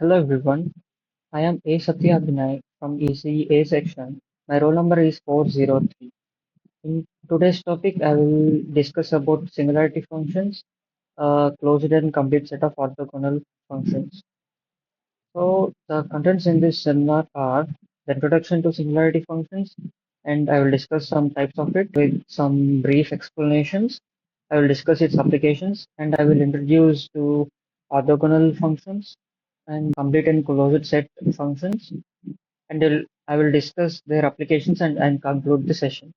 Hello everyone, I am A. Satya Vinay from ECA section. My roll number is 403. In today's topic, I will discuss about singularity functions, a closed and complete set of orthogonal functions. So the contents in this seminar are the introduction to singularity functions, and I will discuss some types of it with some brief explanations. I will discuss its applications, and I will introduce to orthogonal functions and complete and closed set functions, and I will discuss their applications and conclude the session.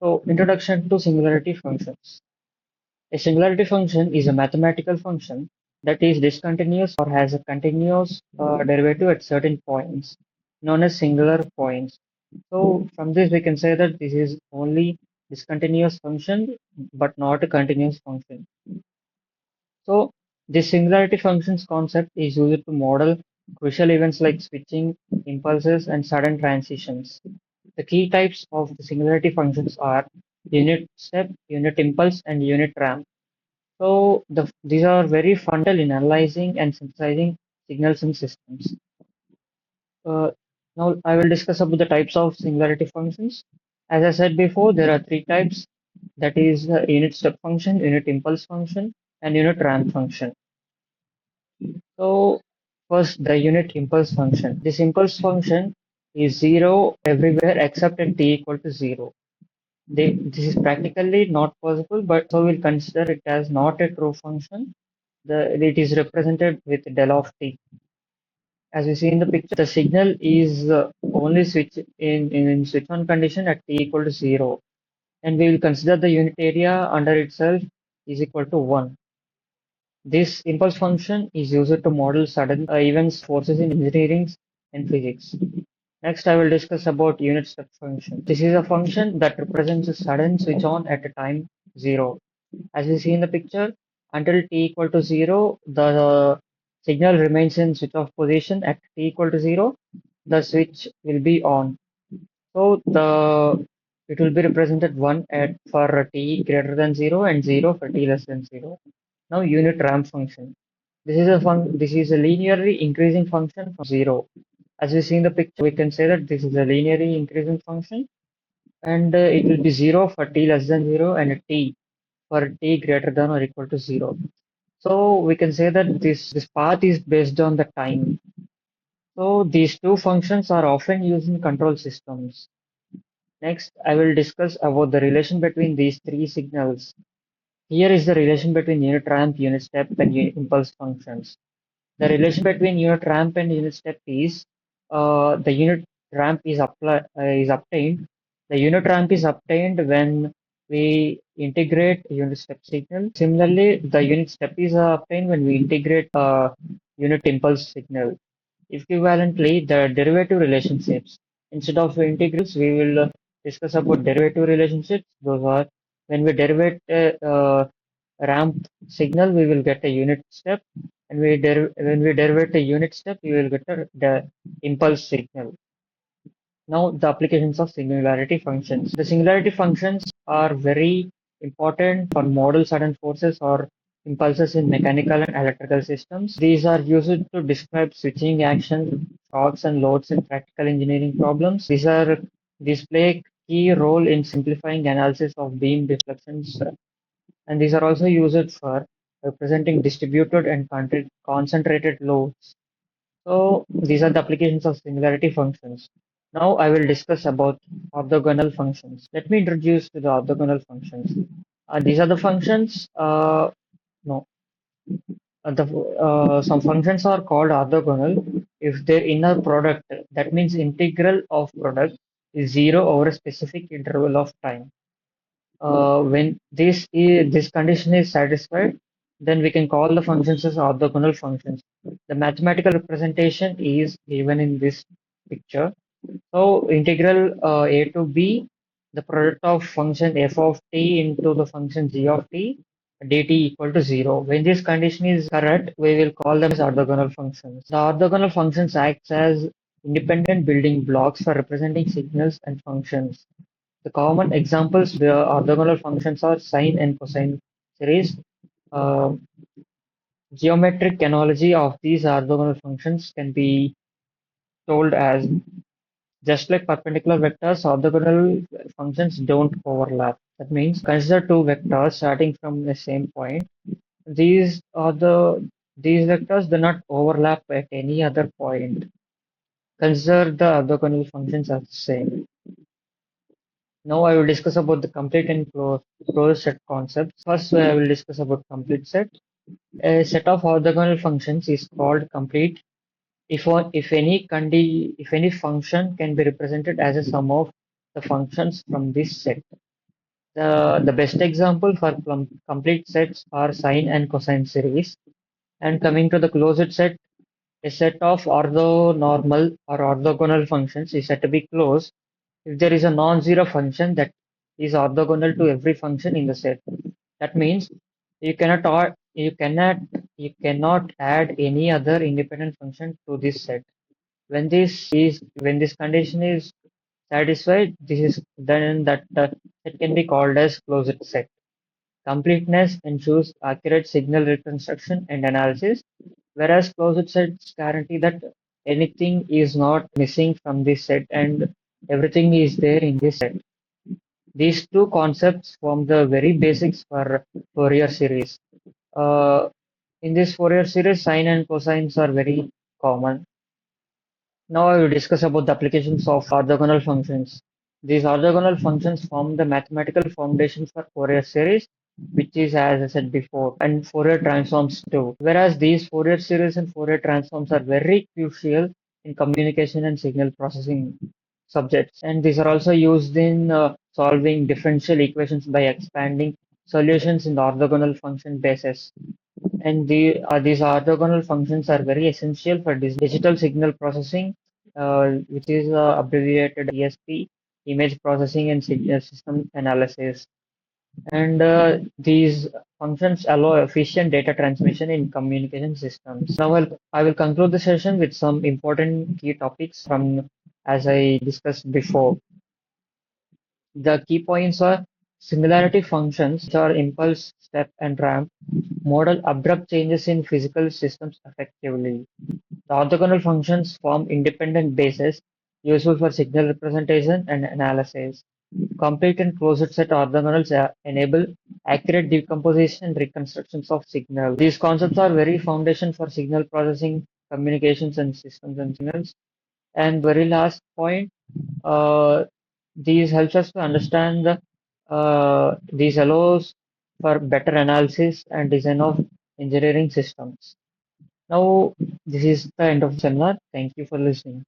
So, introduction to singularity functions. A singularity function is a mathematical function that is discontinuous or has a continuous derivative at certain points, known as singular points. So, from this we can say that this is only discontinuous function but not a continuous function. So, this singularity functions concept is used to model crucial events like switching, impulses, and sudden transitions. The key types of the singularity functions are unit step, unit impulse, and unit ramp. So these are very fundamental in analyzing and synthesizing signals in systems. Uh, Now I will discuss about the types of singularity functions. As I said before, there are three types. That is unit step function, unit impulse function, and unit ramp function. So first, the unit impulse function. This impulse function is zero everywhere except at t equal to zero. This is practically not possible, but so we'll consider it as not a true function. It is represented with del of t. As we see in the picture, the signal is only switch in switch on condition at t equal to 0. And we will consider the unit area under itself is equal to 1. This impulse function is used to model sudden events forces in engineering and physics. Next, I will discuss about unit step function. This is a function that represents a sudden switch on at a time 0. As we see in the picture, until t equal to 0, the signal remains in switch off position. At t equal to 0, the switch will be on. So it will be represented 1 at for t greater than 0 and 0 for t less than 0. Now unit ramp function. This is a linearly increasing function from 0. As we see in the picture, we can say that this is a linearly increasing function, and it will be 0 for t less than 0 and a t for t greater than or equal to 0. So we can say that this path is based on the time. So these two functions are often used in control systems. Next, I will discuss about the relation between these three signals. Here is the relation between unit ramp, unit step, and impulse functions. The relation between unit ramp and unit step is the unit ramp is obtained. The unit ramp is obtained when we integrate unit step signal. Similarly, the unit step is obtained when we integrate unit impulse signal. Equivalently, the derivative relationships. Instead of integrals, we will discuss about derivative relationships. Those are when we derivate ramp signal, we will get a unit step, and when we derivate a unit step, we will get the impulse signal. Now, the applications of singularity functions. The singularity functions are very important for model sudden forces or impulses in mechanical and electrical systems. These are used to describe switching actions, shocks, and loads in practical engineering problems. These play a key role in simplifying analysis of beam deflections, and these are also used for representing distributed and concentrated loads. So these are the applications of singularity functions. Now I will discuss about orthogonal functions. Let me introduce to the orthogonal functions. These are the functions. No, the Some functions are called orthogonal if their inner product, that means integral of product, is zero over a specific interval of time. When this condition is satisfied, then we can call the functions as orthogonal functions. The mathematical representation is given in this picture. So integral a to b, the product of function f of t into the function g of t, dt equal to 0. When this condition is correct, we will call them as orthogonal functions. The orthogonal functions acts as independent building blocks for representing signals and functions. The common examples where orthogonal functions are sine and cosine series. Uh, Geometric analogy of these orthogonal functions can be told as just like perpendicular vectors, orthogonal functions don't overlap. That means consider two vectors starting from the same point. These are these vectors do not overlap at any other point. Consider the orthogonal functions as the same. Now I will discuss about the complete and closed set concepts. First, I will discuss about complete set. A set of orthogonal functions is called complete if any function can be represented as a sum of the functions from this set. The best example for complete sets are sine and cosine series. And coming to the closed set, a set of orthonormal or orthogonal functions is said to be closed if there is a non-zero function that is orthogonal to every function in the set. That means you cannot or you cannot add any other independent function to this set. When this condition is satisfied, this is then that set can be called as closed set. Completeness ensures accurate signal reconstruction and analysis, whereas closed sets guarantee that anything is not missing from this set and everything is there in this set. These two concepts form the very basics for Fourier series. Uh, in this Fourier series, sine and cosines are very common. Now I will discuss about the applications of orthogonal functions. These orthogonal functions form the mathematical foundation for Fourier series, which is, as I said before, and Fourier transforms too. Whereas these Fourier series and Fourier transforms are very crucial in communication and signal processing subjects, and these are also used in solving differential equations by expanding solutions in the orthogonal function basis. And these orthogonal functions are very essential for digital signal processing, which is abbreviated DSP, image processing and system analysis. And these functions allow efficient data transmission in communication systems. Now I will conclude the session with some important key topics from as I discussed before. The key points are similarity functions, which are impulse, step, and ramp, model abrupt changes in physical systems effectively. The orthogonal functions form independent bases useful for signal representation and analysis. Complete and closed set orthogonals enable accurate decomposition and reconstructions of signal. These concepts are very foundation for signal processing, communications, and systems and signals. And very last point, uh, these helps us to understand these allows for better analysis and design of engineering systems. Now, this is the end of the seminar. Thank you for listening.